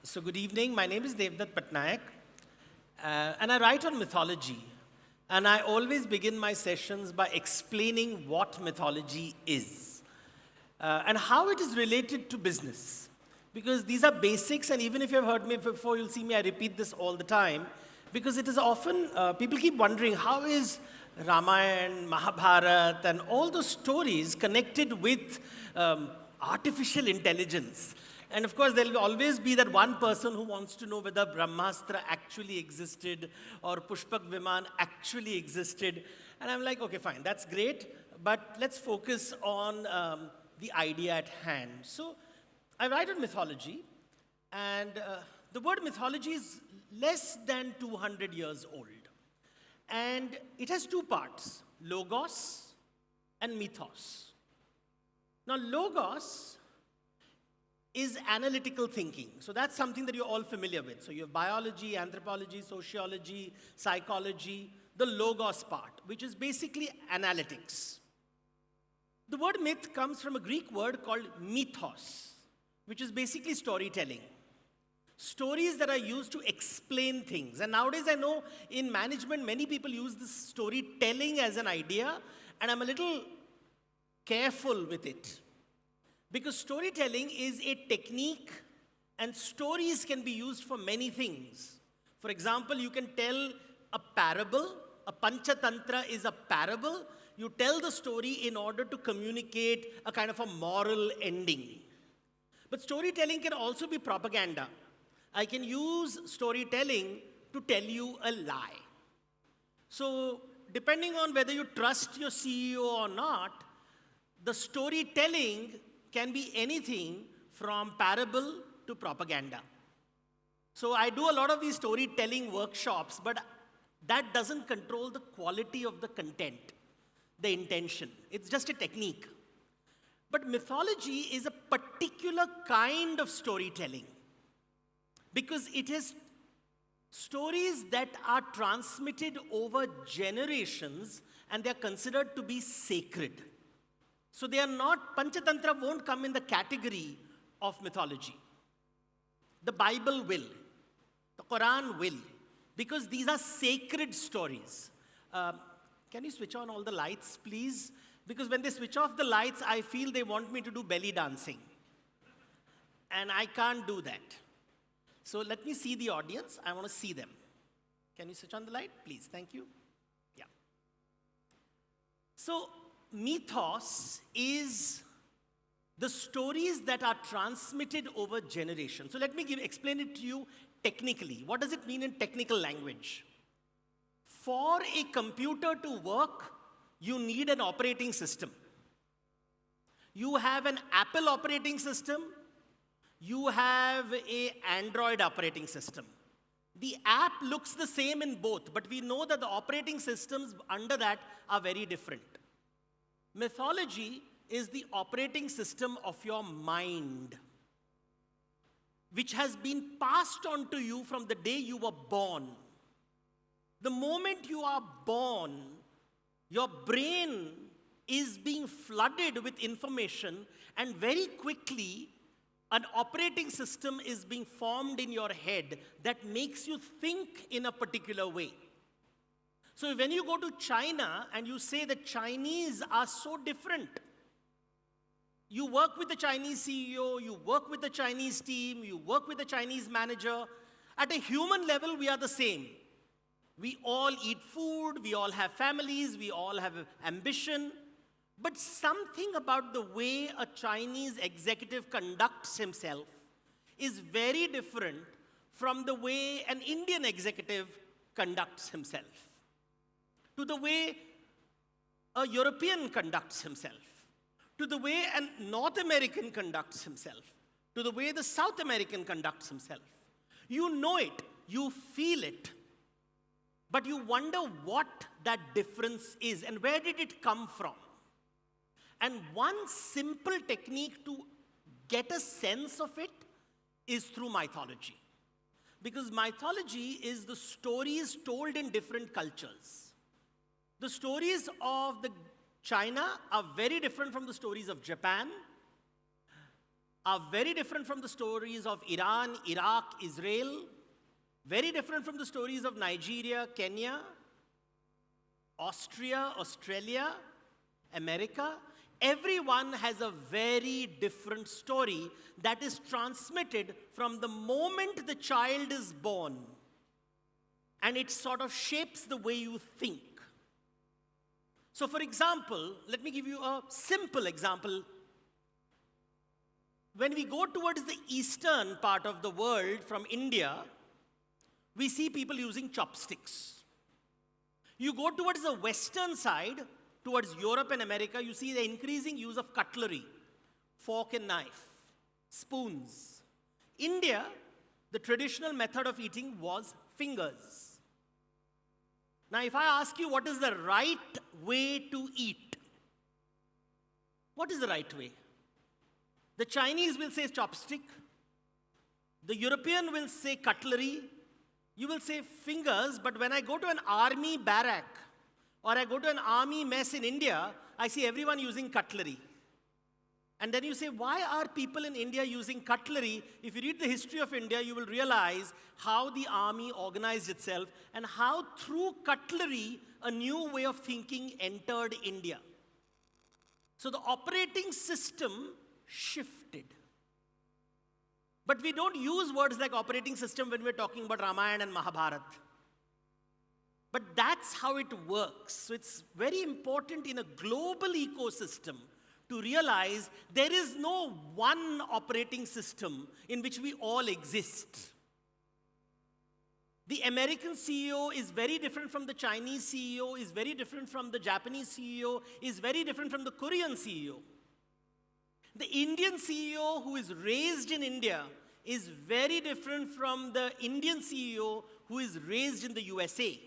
So good evening. My name is Devdutt Pattanaik, and I write on mythology. And I always begin my sessions by explaining what mythology is and how it is related to business. Because these are basics, and even if you've heard me before, you'll see me, I repeat this all the time. Because it is often, people keep wondering, how is Ramayana, Mahabharata, and all those stories connected with artificial intelligence? And of course, there will always be that one person who wants to know whether Brahmastra actually existed or Pushpak Viman actually existed. And I'm like, okay, fine, that's great, but let's focus on the idea at hand. So I write on mythology, and the word mythology is less than 200 years old. And it has two parts, logos and mythos. Now, logos is analytical thinking. So that's something that you're all familiar with. So you have biology, anthropology, sociology, psychology, the logos part, which is basically analytics. The word myth comes from a Greek word called mythos, which is basically storytelling. Stories that are used to explain things. And nowadays I know in management, many people use this storytelling as an idea, and I'm a little careful with it. Because storytelling is a technique, and stories can be used for many things. For example, you can tell a parable. A panchatantra is a parable. You tell the story in order to communicate a kind of a moral ending. But storytelling can also be propaganda. I can use storytelling to tell you a lie. So, depending on whether you trust your CEO or not, the storytelling can be anything from parable to propaganda. So I do a lot of these storytelling workshops, but that doesn't control the quality of the content, the intention. It's just a technique. But mythology is a particular kind of storytelling because it is stories that are transmitted over generations and they are considered to be sacred. So they are not, Panchatantra won't come in the category of mythology. The Bible will. The Quran will. Because these are sacred stories. Can you switch on all the lights, please? Because when they switch off the lights, I feel they want me to do belly dancing. And I can't do that. So let me see the audience. I want to see them. Can you switch on the light, please? Thank you. Yeah. So, mythos is the stories that are transmitted over generations. So let me explain it to you technically. What does it mean in technical language? For a computer to work, you need an operating system. You have an Apple operating system. You have an Android operating system. The app looks the same in both, but we know that the operating systems under that are very different. Mythology is the operating system of your mind, which has been passed on to you from the day you were born. The moment you are born, your brain is being flooded with information, and very quickly, an operating system is being formed in your head that makes you think in a particular way. So when you go to China and you say that Chinese are so different, you work with the Chinese CEO, you work with the Chinese team, you work with the Chinese manager. At a human level, we are the same. We all eat food, we all have families, we all have ambition. But something about the way a Chinese executive conducts himself is very different from the way an Indian executive conducts himself, to the way a European conducts himself, to the way a North American conducts himself, to the way the South American conducts himself. You know it, you feel it, but you wonder what that difference is and where did it come from. And one simple technique to get a sense of it is through mythology. Because mythology is the stories told in different cultures. The stories of China are very different from the stories of Japan. are very different from the stories of Iran, Iraq, Israel, very different from the stories of Nigeria, Kenya, Austria, Australia, America. Everyone has a very different story that is transmitted from the moment the child is born. And it sort of shapes the way you think. So for example, let me give you a simple example. When we go towards the eastern part of the world from India, we see people using chopsticks. You go towards the western side, towards Europe and America, you see the increasing use of cutlery, fork and knife, spoons. India, the traditional method of eating was fingers. Now, if I ask you what is the right way to eat, what is the right way? The Chinese will say chopstick. The European will say cutlery. You will say fingers, but when I go to an army barrack or I go to an army mess in India, I see everyone using cutlery. And then you say, why are people in India using cutlery? If you read the history of India, you will realize how the army organized itself and how through cutlery, a new way of thinking entered India. So the operating system shifted. But we don't use words like operating system when we're talking about Ramayana and Mahabharata. But that's how it works. So it's very important in a global ecosystem to realize there is no one operating system in which we all exist. The American CEO is very different from the Chinese CEO, is very different from the Japanese CEO, is very different from the Korean CEO. The Indian CEO who is raised in India is very different from the Indian CEO who is raised in the USA.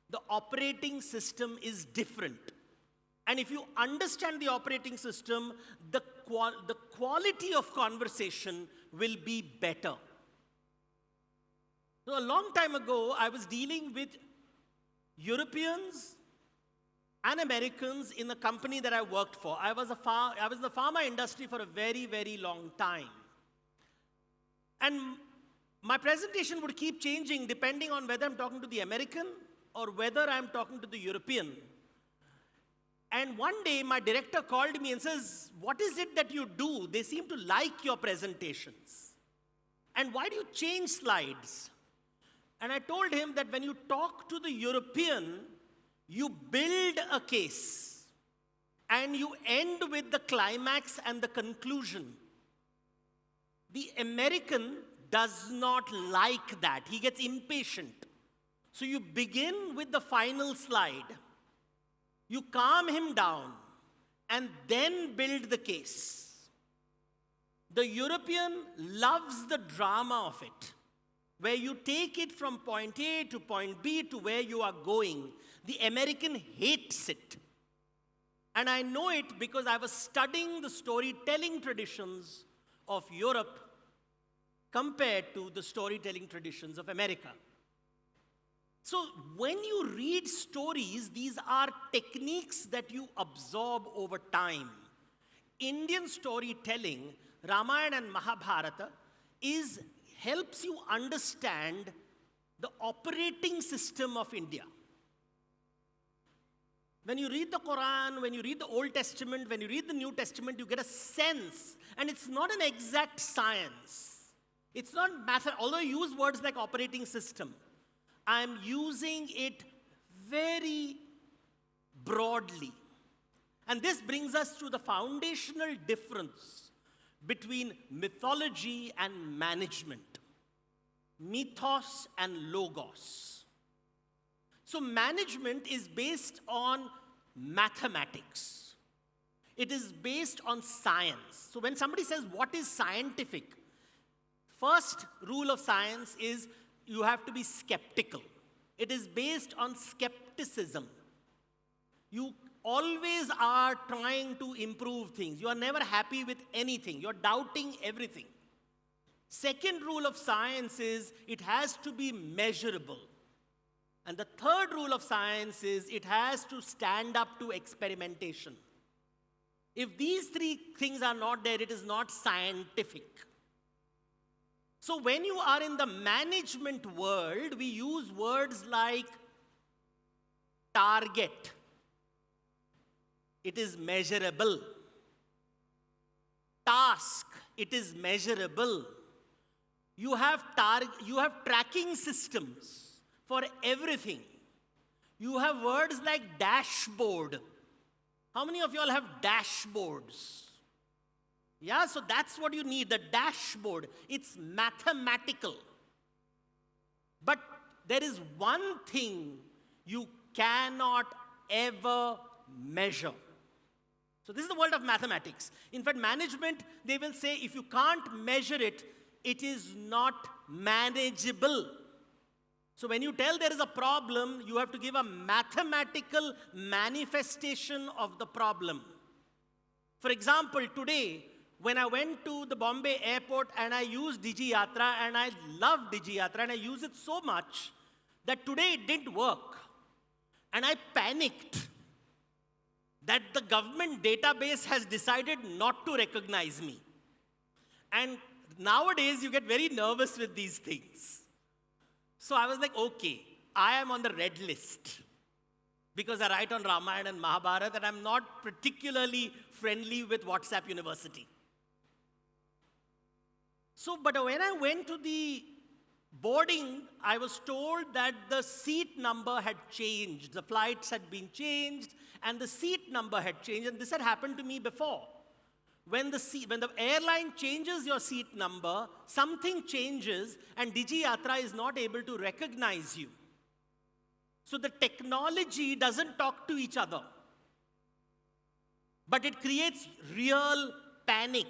The operating system is different. And if you understand the operating system, the quality of conversation will be better. So a long time ago, I was dealing with Europeans and Americans in the company that I worked for. I was in the pharma industry for a very, very long time. And my presentation would keep changing depending on whether I'm talking to the American or whether I'm talking to the European. And one day, my director called me and says, what is it that you do? They seem to like your presentations. And why do you change slides? And I told him that when you talk to the European, you build a case. And you end with the climax and the conclusion. The American does not like that. He gets impatient. So you begin with the final slide. You calm him down and then build the case. The European loves the drama of it, where you take it from point A to point B to where you are going. The American hates it. And I know it because I was studying the storytelling traditions of Europe compared to the storytelling traditions of America. So when you read stories, these are techniques that you absorb over time. Indian storytelling, Ramayana and Mahabharata, helps you understand the operating system of India. When you read the Quran, when you read the Old Testament, when you read the New Testament, you get a sense. And it's not an exact science. It's not math, although I use words like operating system. I'm using it very broadly. And this brings us to the foundational difference between mythology and management. Mythos and logos. So management is based on mathematics. It is based on science. So when somebody says, what is scientific? First rule of science is you have to be skeptical. It is based on skepticism. You always are trying to improve things. You are never happy with anything. You're doubting everything. Second rule of science is it has to be measurable. And the third rule of science is it has to stand up to experimentation. If these three things are not there, it is not scientific. So when you are in the management world, we use words like target. It is measurable. Task. It is measurable. You have tracking systems for everything. You have words like dashboard. How many of you all have dashboards? Yeah, so that's what you need, the dashboard. It's mathematical. But there is one thing you cannot ever measure. So this is the world of mathematics. In fact, management, they will say if you can't measure it, it is not manageable. So when you tell there is a problem, you have to give a mathematical manifestation of the problem. For example, today, when I went to the Bombay airport and I used DigiYatra, and I love DigiYatra, and I use it so much that today it didn't work. And I panicked that the government database has decided not to recognize me. And nowadays, you get very nervous with these things. So I was like, okay, I am on the red list because I write on Ramayana and Mahabharata, and I'm not particularly friendly with WhatsApp University. So, but when I went to the boarding, I was told that the seat number had changed. The flights had been changed, and the seat number had changed. And this had happened to me before. When the airline changes your seat number, something changes, and DigiYatra is not able to recognize you. So the technology doesn't talk to each other. But it creates real panic.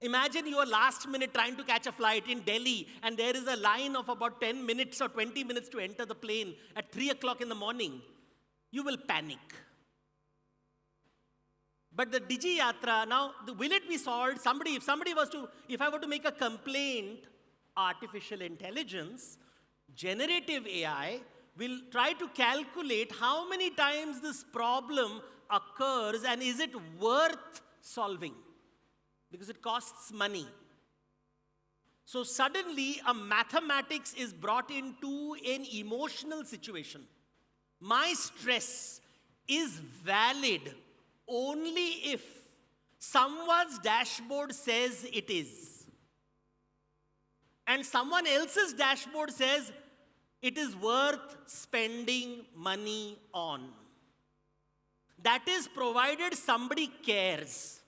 Imagine you are last minute trying to catch a flight in Delhi, and there is a line of about 10 minutes or 20 minutes to enter the plane at 3 o'clock in the morning. You will panic. But the DigiYatra, now, will it be solved? If I were to make a complaint, artificial intelligence, generative AI, will try to calculate how many times this problem occurs and is it worth solving? Because it costs money. So suddenly, a mathematics is brought into an emotional situation. My stress is valid only if someone's dashboard says it is. And someone else's dashboard says it is worth spending money on. That is provided somebody cares.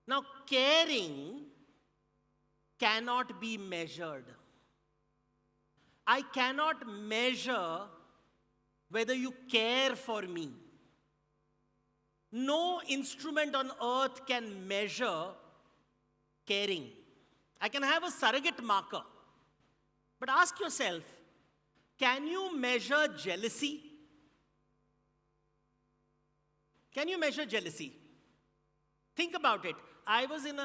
Now, caring cannot be measured. I cannot measure whether you care for me. No instrument on earth can measure caring. I can have a surrogate marker. But ask yourself, can you measure jealousy? Can you measure jealousy? Think about it. I was in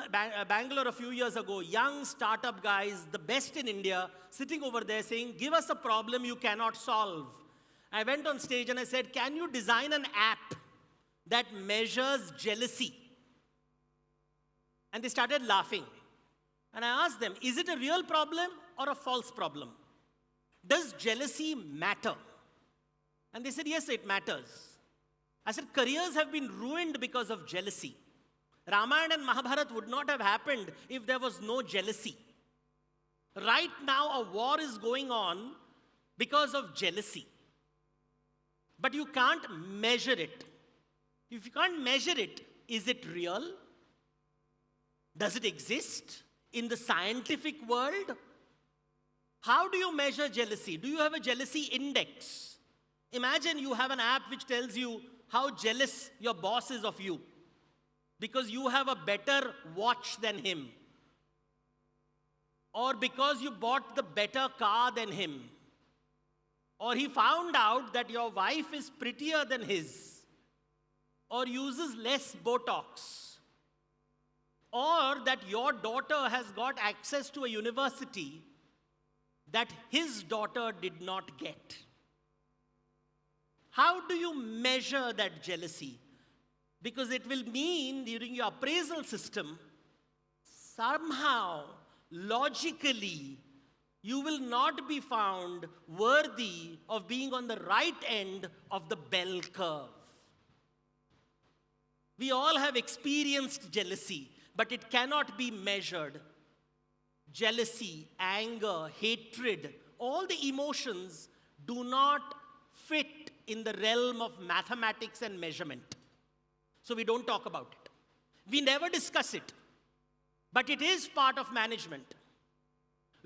Bangalore a few years ago, young startup guys, the best in India, sitting over there saying, give us a problem you cannot solve. I went on stage and I said, can you design an app that measures jealousy? And they started laughing. And I asked them, is it a real problem or a false problem? Does jealousy matter? And they said, yes, it matters. I said, careers have been ruined because of jealousy. Ramayana and Mahabharata would not have happened if there was no jealousy. Right now, a war is going on because of jealousy. But you can't measure it. If you can't measure it, is it real? Does it exist in the scientific world? How do you measure jealousy? Do you have a jealousy index? Imagine you have an app which tells you how jealous your boss is of you because you have a better watch than him, or because you bought the better car than him, or he found out that your wife is prettier than his, or uses less Botox, or that your daughter has got access to a university that his daughter did not get. How do you measure that jealousy? Because it will mean during your appraisal system, somehow, logically, you will not be found worthy of being on the right end of the bell curve. We all have experienced jealousy, but it cannot be measured. Jealousy, anger, hatred, all the emotions do not fit in the realm of mathematics and measurement. So we don't talk about it. We never discuss it. But it is part of management.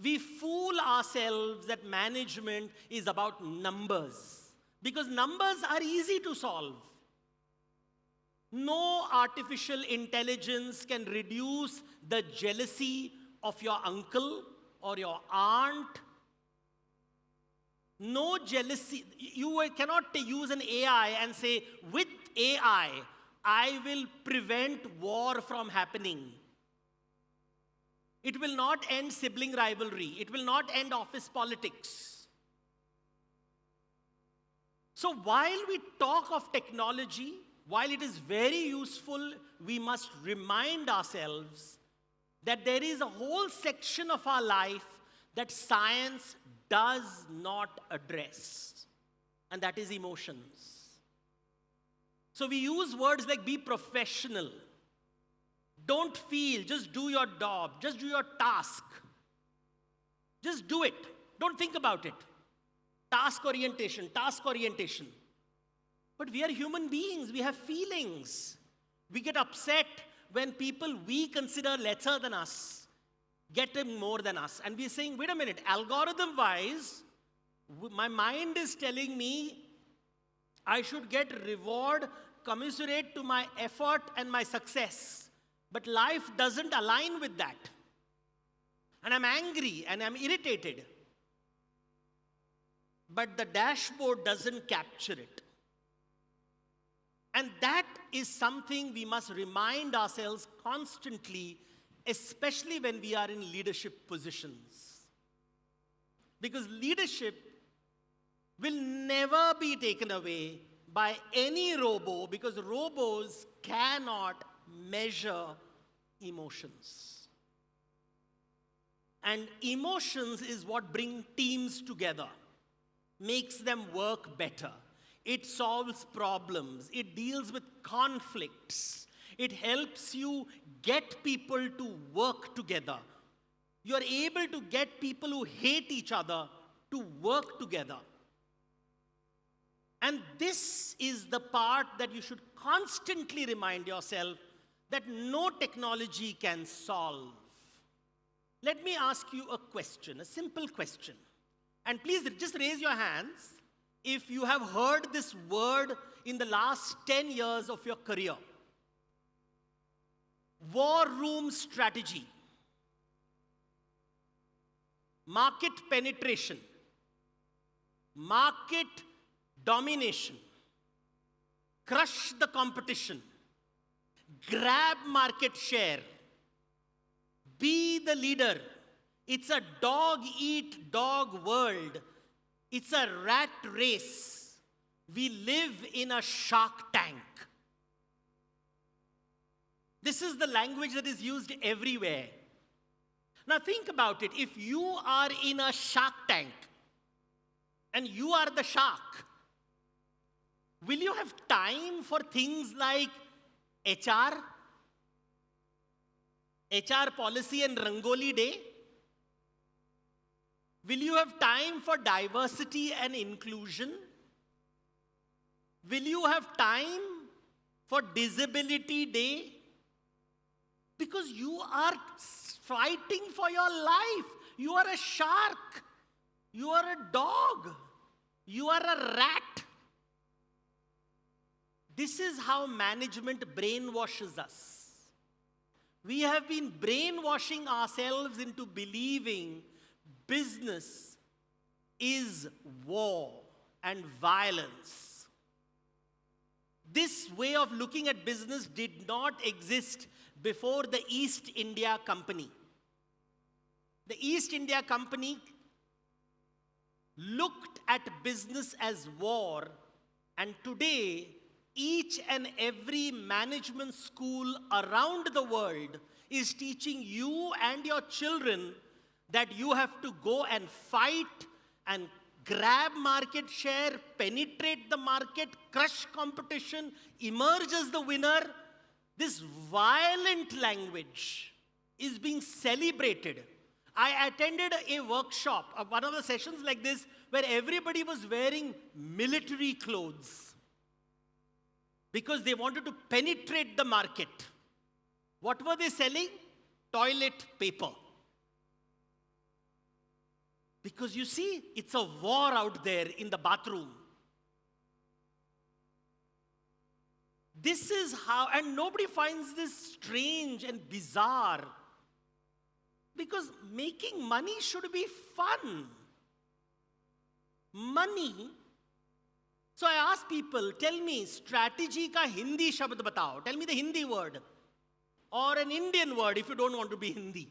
We fool ourselves that management is about numbers, because numbers are easy to solve. No artificial intelligence can reduce the jealousy of your uncle or your aunt. No jealousy. You cannot use an AI and say, with AI, I will prevent war from happening. It will not end sibling rivalry. It will not end office politics. So while we talk of technology, while it is very useful, we must remind ourselves that there is a whole section of our life that science does not address, and that is emotions. So we use words like be professional. Don't feel, just do your job, just do your task. Just do it. Don't think about it. Task orientation, task orientation. But we are human beings, we have feelings. We get upset when people we consider lesser than us get more than us. And we're saying, wait a minute, algorithm-wise, my mind is telling me I should get reward commensurate to my effort and my success. But life doesn't align with that. And I'm angry and I'm irritated. But the dashboard doesn't capture it. And that is something we must remind ourselves constantly, especially when we are in leadership positions. Because leadership will never be taken away by any robo, because robos cannot measure emotions. And emotions is what brings teams together, makes them work better. It solves problems. It deals with conflicts. It helps you get people to work together. You're able to get people who hate each other to work together. And this is the part that you should constantly remind yourself that no technology can solve. Let me ask you a question, a simple question. And please just raise your hands if you have heard this word in the last 10 years of your career. War room strategy. Market penetration. Market domination. Crush the competition. Grab market share. Be the leader. It's a dog-eat-dog world. It's a rat race. We live in a shark tank. This is the language that is used everywhere. Now think about it. If you are in a shark tank and you are the shark, will you have time for things like HR policy and Rangoli Day? Will you have time for diversity and inclusion? Will you have time for Disability Day? Because you are fighting for your life. You are a shark. You are a dog. You are a rat. This is how management brainwashes us. We have been brainwashing ourselves into believing business is war and violence. This way of looking at business did not exist before the East India Company. The East India Company looked at business as war And today, each and every management school around the world is teaching you and your children that you have to go and fight and grab market share, penetrate the market, crush competition, emerge as the winner. This violent language is being celebrated. I attended a workshop, one of the sessions like this, where everybody was wearing military clothes because they wanted to penetrate the market. What were they selling? Toilet paper. Because you see, it's a war out there in the bathroom. This is how, and nobody finds this strange and bizarre. Because making money should be fun. Money. So I ask people, tell me, strategy ka Hindi shabd batao. Tell me the Hindi word. Or an Indian word if you don't want to be Hindi.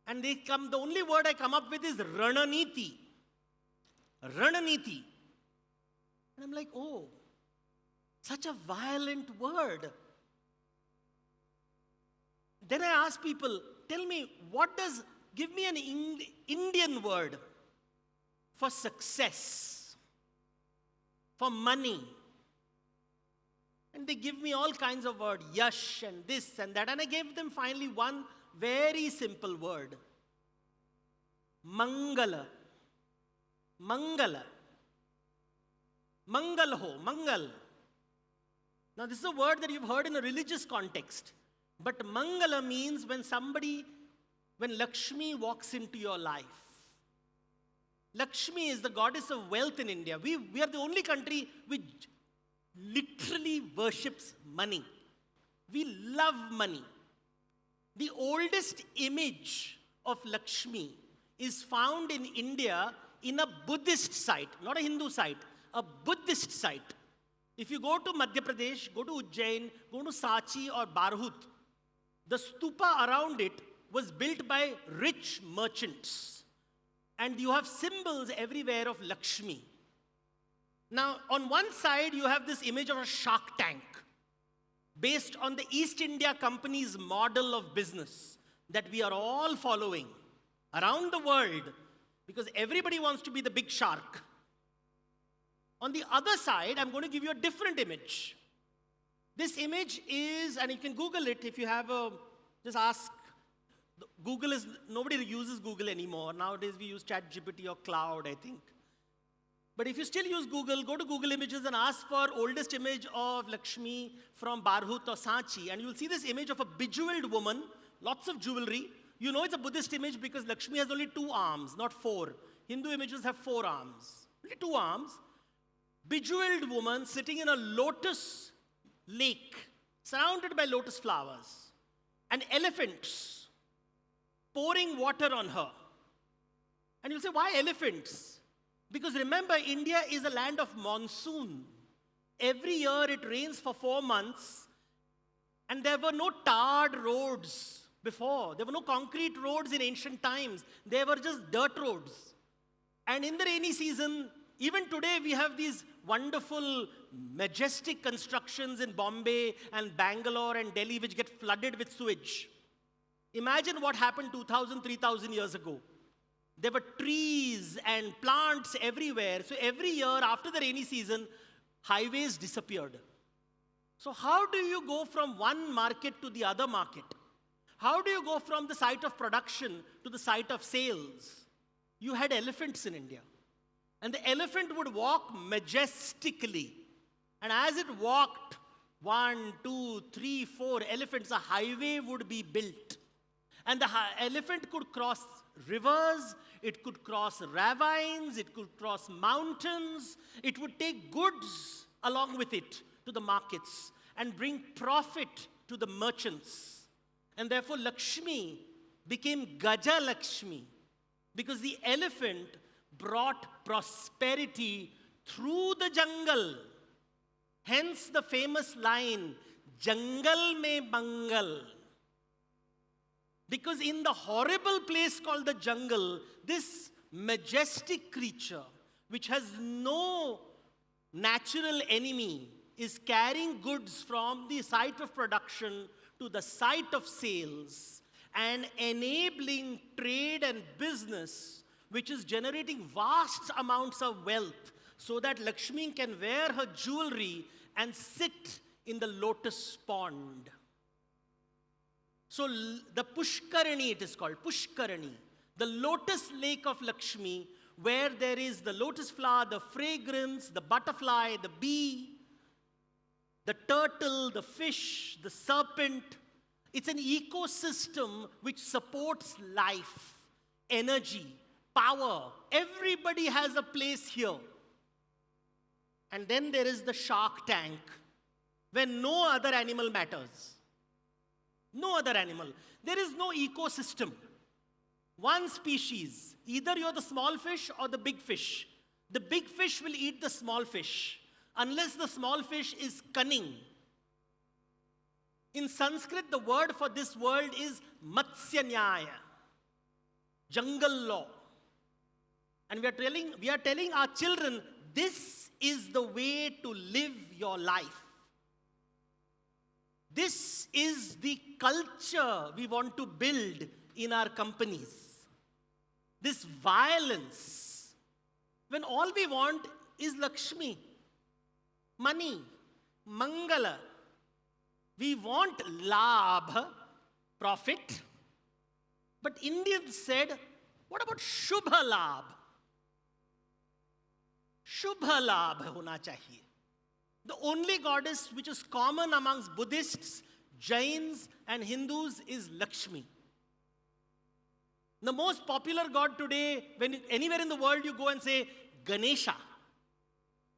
And the only word I come up with is Rananiti. Rananiti. And I'm like, oh, such a violent word. Then I ask people, tell me, give me an Indian word for success, for money. And they give me all kinds of words, yash and this and that. And I gave them finally one very simple word. Mangala. Mangala. Mangal ho, mangal. Now this is a word that you've heard in a religious context. But Mangala means when Lakshmi walks into your life. Lakshmi is the goddess of wealth in India. We are the only country which literally worships money. We love money. The oldest image of Lakshmi is found in India in a Buddhist site, not a Hindu site, a Buddhist site. If you go to Madhya Pradesh, go to Ujjain, go to Sachi or Barhut, the stupa around it was built by rich merchants. And you have symbols everywhere of Lakshmi. Now, on one side, you have this image of a shark tank based on the East India Company's model of business that we are all following around the world because everybody wants to be the big shark. On the other side, I'm going to give you a different image. This image is, and you can Google it if you have just ask. Nobody uses Google anymore. Nowadays we use ChatGPT or Cloud, I think. But if you still use Google, go to Google Images and ask for oldest image of Lakshmi from Barhut or Sanchi, and you'll see this image of a bejeweled woman, lots of jewelry. You know it's a Buddhist image because Lakshmi has only 2 arms, not 4. Hindu images have 4 arms. Only 2 arms. Bejeweled woman sitting in a lotus lake, surrounded by lotus flowers, and elephants pouring water on her. And you'll say, why elephants? Because remember, India is a land of monsoon. Every year it rains for 4 months, and there were no tarred roads before. There were no concrete roads in ancient times. There were just dirt roads. And in the rainy season, even today we have these wonderful, majestic constructions in Bombay and Bangalore and Delhi which get flooded with sewage. Imagine what happened 2,000, 3,000 years ago. There were trees and plants everywhere. So every year after the rainy season, highways disappeared. So how do you go from one market to the other market? How do you go from the site of production to the site of sales? You had elephants in India. And the elephant would walk majestically. And as it walked, 1, 2, 3, 4 elephants, a highway would be built. And the elephant could cross rivers, it could cross ravines, it could cross mountains. It would take goods along with it to the markets and bring profit to the merchants. And therefore Lakshmi became Gaja Lakshmi because the elephant brought prosperity through the jungle. Hence the famous line, Jangal mein Mangal. Because in the horrible place called the jungle, this majestic creature, which has no natural enemy is carrying goods from the site of production to the site of sales and enabling trade and business, which is generating vast amounts of wealth so that Lakshmi can wear her jewelry and sit in the lotus pond. So the Pushkarani, it is called, Pushkarani, the lotus lake of Lakshmi, where there is the lotus flower, the fragrance, the butterfly, the bee, the turtle, the fish, the serpent. It's an ecosystem which supports life, energy, power. Everybody has a place here. And then there is the shark tank, where no other animal matters. No other animal. There is no ecosystem. One species. Either you're the small fish or the big fish. The big fish will eat the small fish, unless the small fish is cunning. In Sanskrit, the word for this world is Matsya Nyaya, jungle law. And we are telling our children, this is the way to live your life. This is the culture we want to build in our companies. This violence, when all we want is Lakshmi, money, Mangala. We want Labh, profit. But Indians said, what about Shubha Labh? Shubha Labh hona chahiye. The only goddess which is common amongst Buddhists, Jains, and Hindus is Lakshmi. The most popular god today, when anywhere in the world you go and say Ganesha,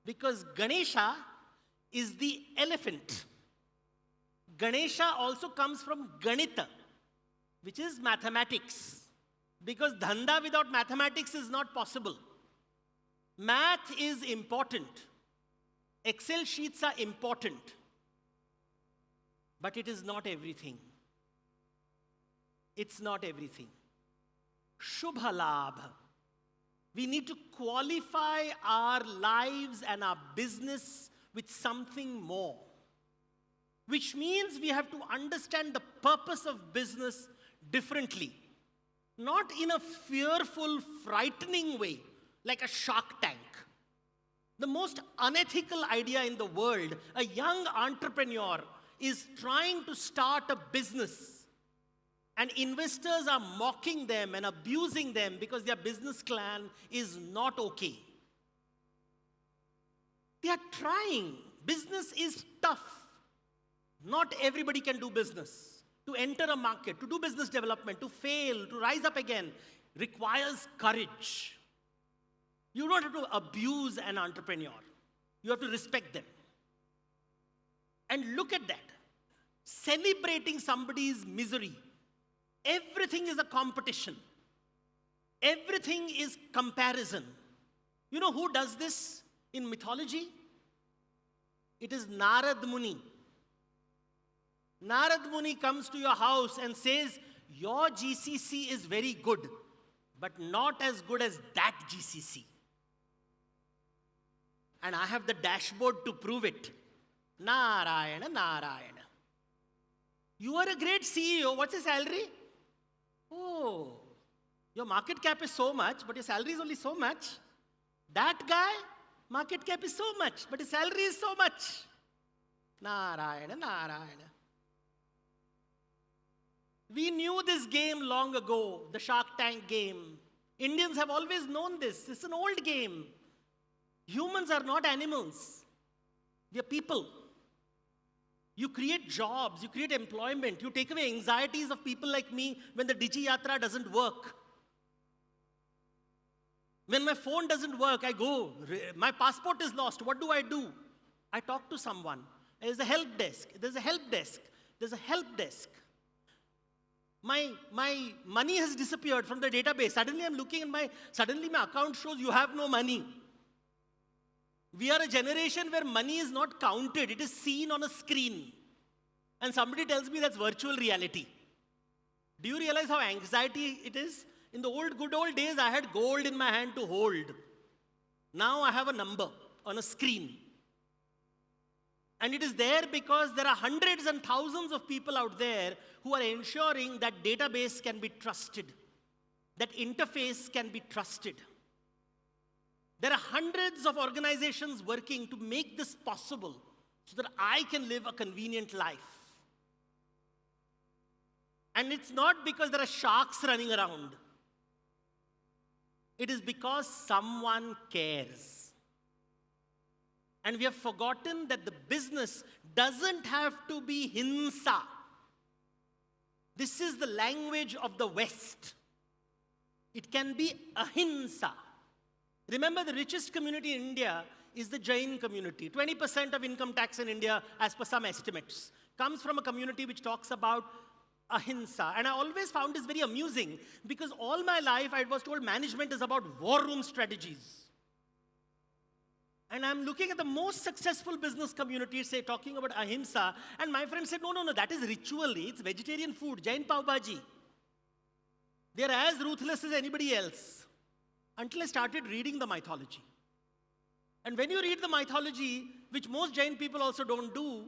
because Ganesha is the elephant. Ganesha also comes from Ganita, which is mathematics, because dhanda without mathematics is not possible. Math is important. Excel sheets are important. But it is not everything. It's not everything. Shubha Labh. We need to qualify our lives and our business with something more. Which means we have to understand the purpose of business differently. Not in a fearful, frightening way, like a shark tank. The most unethical idea in the world, a young entrepreneur is trying to start a business. And investors are mocking them and abusing them because their business plan is not okay. They are trying. Business is tough. Not everybody can do business. To enter a market, to do business development, to fail, to rise up again, requires courage. You don't have to abuse an entrepreneur. You have to respect them. And look at that. Celebrating somebody's misery. Everything is a competition. Everything is comparison. You know who does this in mythology? It is Narad Muni. Narad Muni comes to your house and says, your GCC is very good, but not as good as that GCC. And I have the dashboard to prove it. Narayana, Narayana. You are a great CEO. What's your salary? Oh, your market cap is so much, but your salary is only so much. That guy, market cap is so much, but his salary is so much. Narayana, Narayana. We knew this game long ago, the Shark Tank game. Indians have always known this. It's an old game. Humans are not animals. We are people. You create jobs, you create employment, you take away anxieties of people like me when the Digi Yatra doesn't work. When my phone doesn't work, I go, my passport is lost, what do? I talk to someone. There's a help desk, there's a help desk, there's a help desk. My money has disappeared from the database. Suddenly I'm looking and suddenly my account shows you have no money. We are a generation where money is not counted. It is seen on a screen. And somebody tells me that's virtual reality. Do you realize how anxiety it is? In the good old days, I had gold in my hand to hold. Now I have a number, on a screen. And it is there because there are hundreds and thousands of people out there who are ensuring that database can be trusted, that interface can be trusted. There are hundreds of organizations working to make this possible so that I can live a convenient life. And it's not because there are sharks running around. It is because someone cares. And we have forgotten that the business doesn't have to be hinsa. This is the language of the West. It can be ahimsa. Remember, the richest community in India is the Jain community. 20% of income tax in India, as per some estimates, comes from a community which talks about ahimsa. And I always found this very amusing because all my life I was told management is about war room strategies. And I'm looking at the most successful business community, say, talking about ahimsa, and my friend said, no, that is ritually, it's vegetarian food, Jain pav bhaji. They're as ruthless as anybody else. Until I started reading the mythology. And when you read the mythology, which most Jain people also don't do,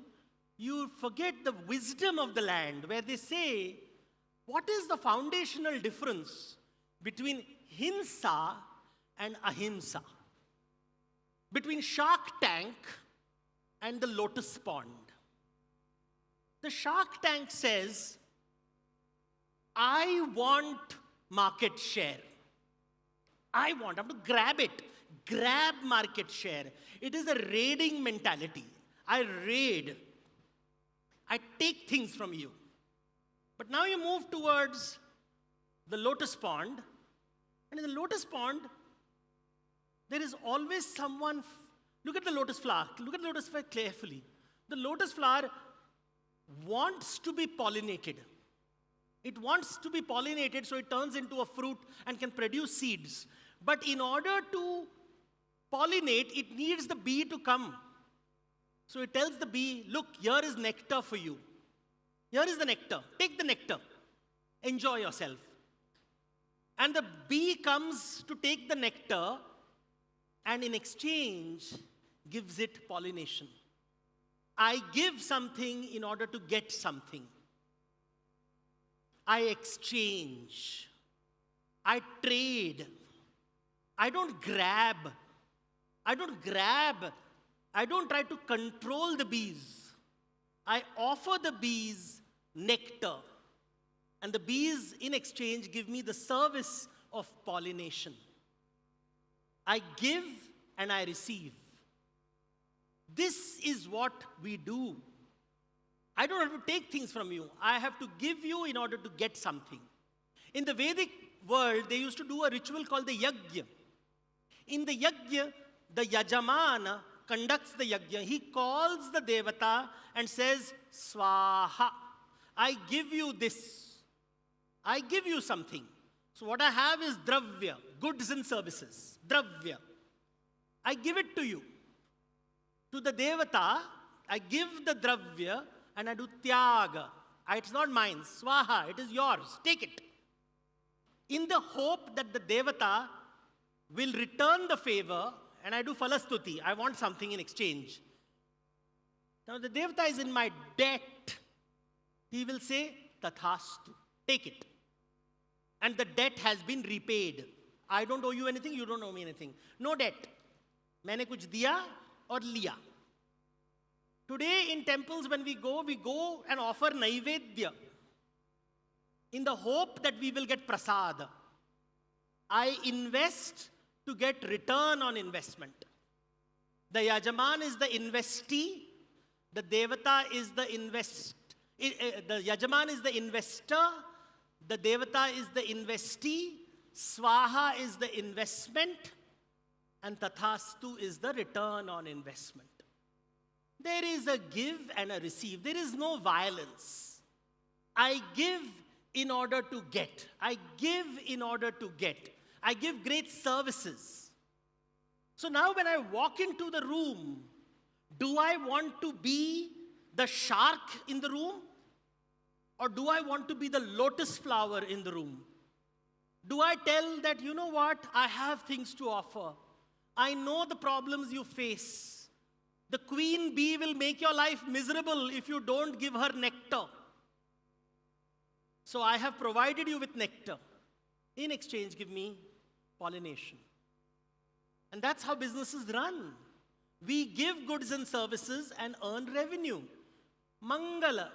you forget the wisdom of the land, where they say, what is the foundational difference between hinsa and ahimsa? Between Shark Tank and the lotus pond. The Shark Tank says, I want market share. I have to grab it. Grab market share. It is a raiding mentality. I raid. I take things from you. But now you move towards the lotus pond. And in the lotus pond, there is always someone. Look at the lotus flower. Look at the lotus flower carefully. The lotus flower wants to be pollinated. It wants to be pollinated so it turns into a fruit and can produce seeds. But in order to pollinate, it needs the bee to come. So it tells the bee, look, here is nectar for you. Here is the nectar. Take the nectar. Enjoy yourself. And the bee comes to take the nectar and in exchange gives it pollination. I give something in order to get something. I exchange. I trade. I don't grab. I don't try to control the bees. I offer the bees nectar. And the bees, in exchange, give me the service of pollination. I give and I receive. This is what we do. I don't have to take things from you. I have to give you in order to get something. In the Vedic world, they used to do a ritual called the yajna. In the yajna, the yajamana conducts the yajna. He calls the devata and says, Swaha. I give you this. I give you something. So what I have is dravya, goods and services. Dravya. I give it to you. To the devata, I give the dravya and I do tyaga. It's not mine. Swaha. It is yours. Take it. In the hope that the devata will return the favor, and I do falastuti. I want something in exchange. Now the devata is in my debt. He will say, tathastu. Take it. And the debt has been repaid. I don't owe you anything, you don't owe me anything. No debt. Maine kuch diya aur liya. Today in temples when we go and offer naivedya in the hope that we will get prasad. I invest to get return on investment. The yajaman is the investee. The devata is the the yajaman is the investor. The devata is the investee. Swaha is the investment. And tathastu is the return on investment. There is a give and a receive. There is no violence. I give in order to get. I give in order to get. I give great services. So now when I walk into the room, do I want to be the shark in the room? Or do I want to be the lotus flower in the room? Do I tell that, you know what, I have things to offer. I know the problems you face. The queen bee will make your life miserable if you don't give her nectar. So I have provided you with nectar. In exchange, give me pollination. And that's how businesses run. We give goods and services and earn revenue. Mangala.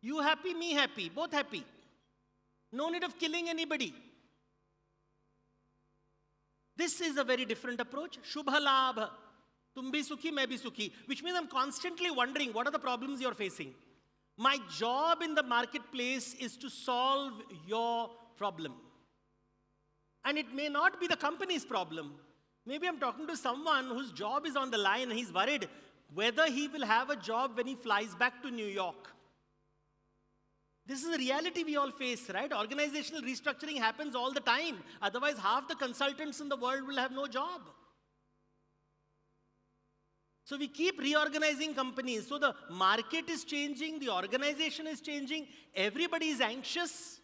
You happy, me happy, both happy. No need of killing anybody. This is a very different approach. Shubha labha. Tum bhi sukhi, main bhi sukhi. Which means I'm constantly wondering, what are the problems you're facing? My job in the marketplace is to solve your problem. And it may not be the company's problem. Maybe I'm talking to someone whose job is on the line and he's worried whether he will have a job when he flies back to New York. This is a reality we all face, right? Organizational restructuring happens all the time. Otherwise, half the consultants in the world will have no job. So we keep reorganizing companies. So the market is changing, the organization is changing, everybody is anxious.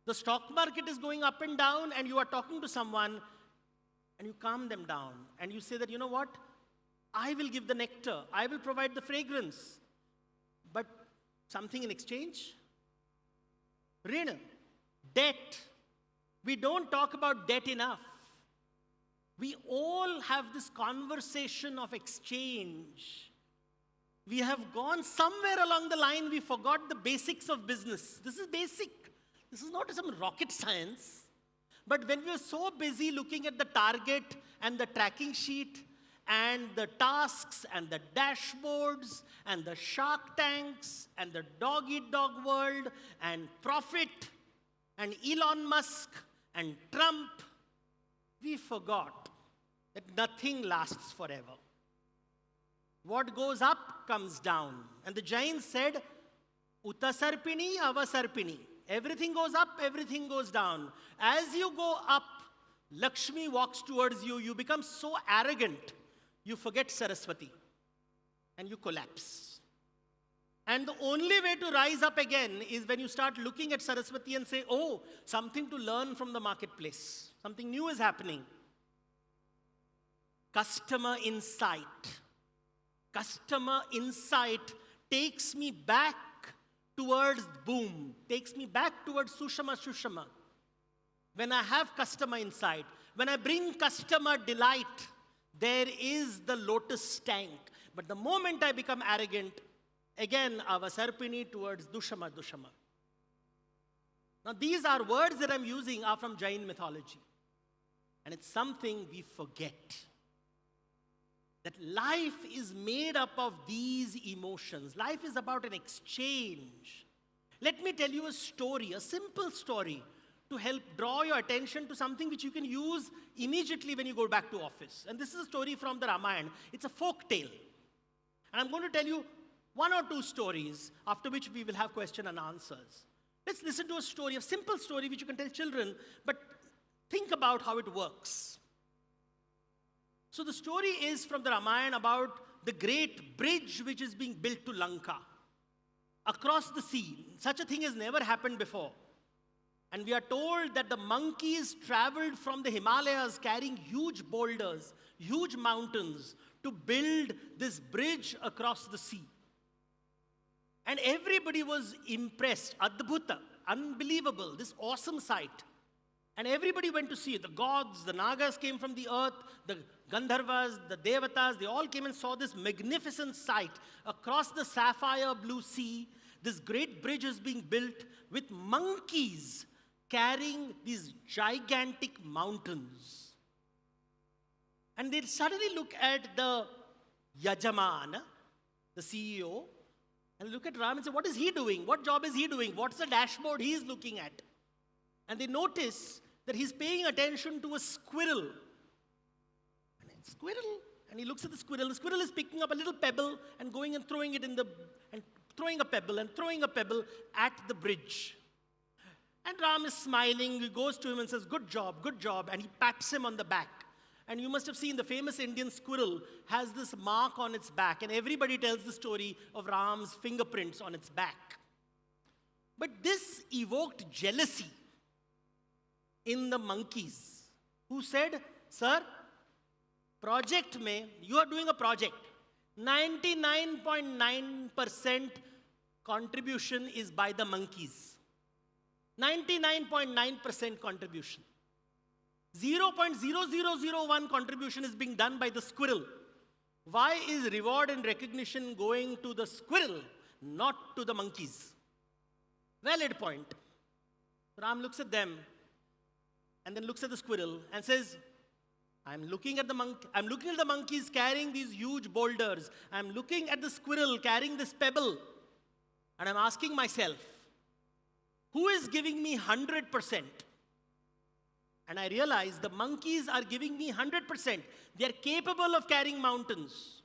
The stock market is going up and down, and you are talking to someone, and you calm them down. And you say that, you know what? I will give the nectar. I will provide the fragrance. But something in exchange? Rin, debt. We don't talk about debt enough. We all have this conversation of exchange. We have gone somewhere along the line, we forgot the basics of business. This is basic. This is not some rocket science. But when we are so busy looking at the target and the tracking sheet and the tasks and the dashboards and the Shark Tanks and the dog-eat-dog world and profit and Elon Musk and Trump, we forgot that nothing lasts forever. What goes up comes down. And the Jains said, Utasarpini, Avasarpini. Everything goes up, everything goes down. As you go up, Lakshmi walks towards you. You become so arrogant, you forget Saraswati. And you collapse. And the only way to rise up again is when you start looking at Saraswati and say, oh, something to learn from the marketplace. Something new is happening. Customer insight. Customer insight takes me back towards boom, takes me back towards Sushama. When I have customer insight, when I bring customer delight, there is the lotus tank. But the moment I become arrogant, again, Avasarpini towards Dushama. Now, these are words that I'm using are from Jain mythology. And it's something we forget. That life is made up of these emotions. Life is about an exchange. Let me tell you a story, a simple story, to help draw your attention to something which you can use immediately when you go back to office. And this is a story from the Ramayana. It's a folk tale. And I'm going to tell you one or two stories, after which we will have question and answers. Let's listen to a story, a simple story which you can tell children, but think about how it works. So the story is from the Ramayana about the great bridge which is being built to Lanka across the sea. Such a thing has never happened before. And we are told that the monkeys traveled from the Himalayas carrying huge boulders, huge mountains to build this bridge across the sea. And everybody was impressed. Adbhuta, unbelievable, this awesome sight. And everybody went to see it. The gods, the Nagas came from the earth, the Gandharvas, the Devatas, they all came and saw this magnificent sight. Across the sapphire blue sea, this great bridge is being built with monkeys carrying these gigantic mountains. And they suddenly look at the Yajamana, the CEO, and look at Ram and say, what is he doing? What job is he doing? What's the dashboard he is looking at? And they notice that he's paying attention to a squirrel. And he looks at the squirrel. The squirrel is picking up a little pebble and going and throwing it and throwing a pebble at the bridge. And Ram is smiling. He goes to him and says, good job. And he pats him on the back. And you must have seen the famous Indian squirrel has this mark on its back. And everybody tells the story of Ram's fingerprints on its back. But this evoked jealousy in the monkeys, who said, sir, Project में, you are doing a project. 99.9% contribution is by the monkeys. 99.9% contribution. 0.0001 contribution is being done by the squirrel. Why is reward and recognition going to the squirrel, not to the monkeys? Valid point. Ram looks at them and then looks at the squirrel and says, I'm looking at the monkeys carrying these huge boulders. I'm looking at the squirrel carrying this pebble. And I'm asking myself, who is giving me 100%? And I realize the monkeys are giving me 100%. They are capable of carrying mountains.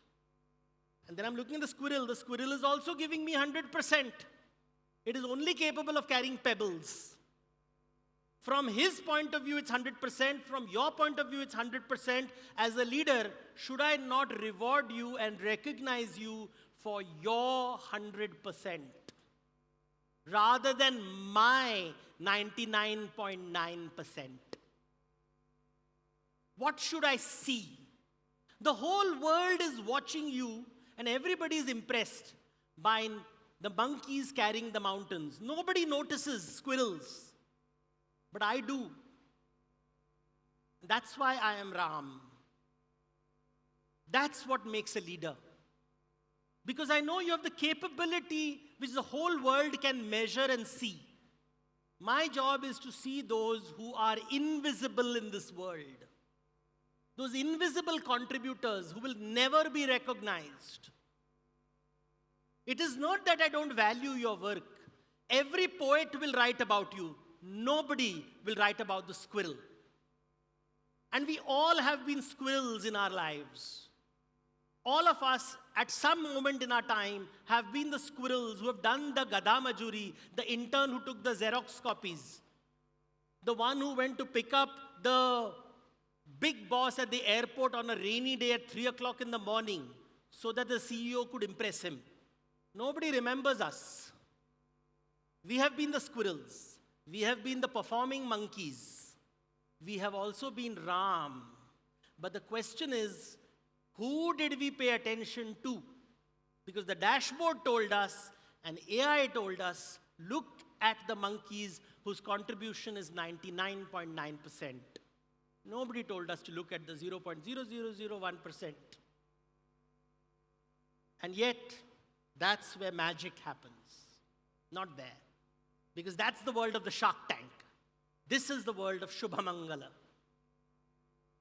And then I'm looking at the squirrel. The squirrel is also giving me 100%. It is only capable of carrying pebbles. From his point of view, it's 100%. From your point of view, it's 100%. As a leader, should I not reward you and recognize you for your 100%? Rather than my 99.9%. What should I see? The whole world is watching you and everybody is impressed by the monkeys carrying the mountains. Nobody notices squirrels, but I do. That's why I am Ram. That's what makes a leader. Because I know you have the capability which the whole world can measure and see. My job is to see those who are invisible in this world. Those invisible contributors who will never be recognized. It is not that I don't value your work. Every poet will write about you. Nobody will write about the squirrel. And we all have been squirrels in our lives. All of us, at some moment in our time, have been the squirrels who have done the Gada Majuri, the intern who took the Xerox copies, the one who went to pick up the big boss at the airport on a rainy day at 3 o'clock in the morning so that the CEO could impress him. Nobody remembers us. We have been the squirrels. We have been the performing monkeys. We have also been Ram. But the question is, who did we pay attention to? Because the dashboard told us and AI told us, look at the monkeys whose contribution is 99.9%. Nobody told us to look at the 0.0001%. And yet, that's where magic happens. Not there. Because that's the world of the Shark Tank. This is the world of Shubhamangala.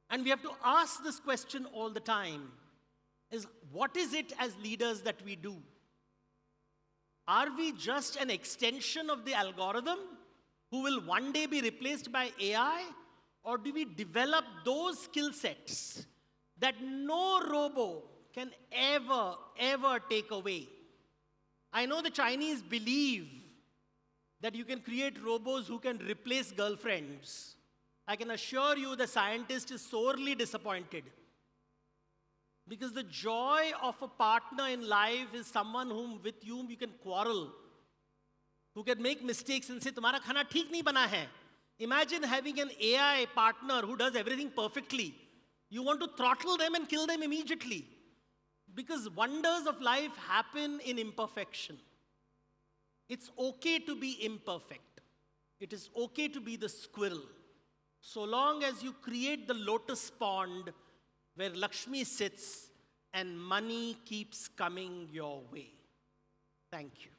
And we have to ask this question all the time, is what is it as leaders that we do? Are we just an extension of the algorithm who will one day be replaced by AI? Or do we develop those skill sets that no robo can ever take away? I know the Chinese believe that you can create robos who can replace girlfriends. I can assure you the scientist is sorely disappointed. Because the joy of a partner in life is someone with whom you can quarrel, who can make mistakes and say, "Tumhara khana theek nahi bana hai." Imagine having an AI partner who does everything perfectly. You want to throttle them and kill them immediately. Because wonders of life happen in imperfection. It's okay to be imperfect. It is okay to be the squirrel. So long as you create the lotus pond where Lakshmi sits and money keeps coming your way. Thank you.